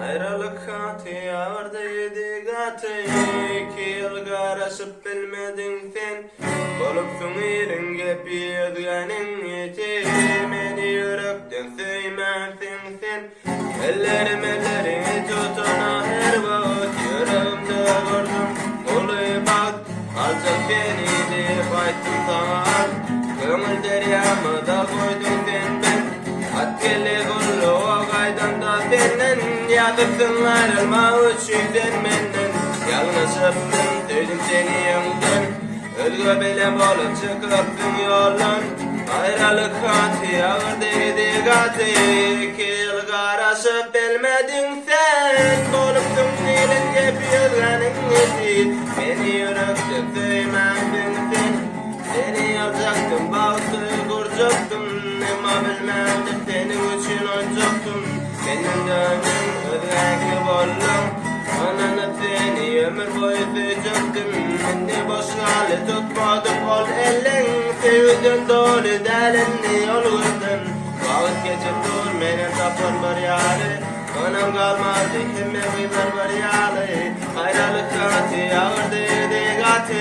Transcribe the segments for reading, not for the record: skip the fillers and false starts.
Ayrılık hatı ağırdı yedi gatı, 2 yıl karışıp bilmedin sen. Bolupsun yerin gepi yedgenin yeti, meni yürekten söymezsin sen. Ellerini tutuna her vakit, yüreğimde gördüm ulu bak. Azıcık beni deyip ayttım sana, kömül deryamı da koydun sen ben. Hakkeli kullu o kaydan da senden, yadıksın ayrılma üçünden menden. Yalnızıptın, duydum seni yandan, özgü bile bolup çıkıptın yoldan. Ayrılık hatı ağır dedi gatı, 2 yıl karışıp bilmedin sen. Bolupsun elin gepi yılganın eti, beni yürekte söymezdin sen. Seni yazacaktım, bağısı kuracaktım, ama bilmezdim senin için olacaktım. Senin dönün ödekli bollum, ananı seni ömür boyu söyacaktım. Beni boş hali tutmadı kol elin, sevdin dolu delinli yol kırdın. Vakit geçip dur benim tapın bir yali, anam kalmadı kime kıymer bir yali. Ayrılık hatı ağır dedi gatı,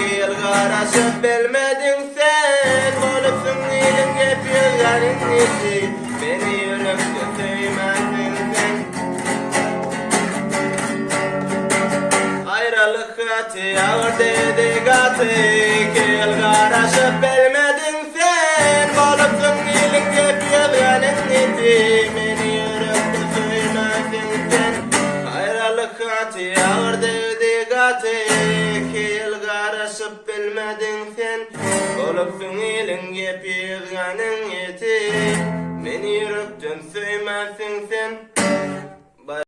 2 yıl karışıp bilmedin sen. Bolupsun elin gepi yılganın eti, beni yürekte söymezdin sen. Ayrılık hatı ağır dedi gatı, 2 yıl karışıp bilmedin sen. Bolupsun elin gepi yılganın eti, beni yürekte söymezdin sen. Ayrılık hatı ağır dedi gatı, 2 yıl karışıp bilmedin sen. Bolupsun elin gepi yılganın eti, beni yürekten söymezdin sen.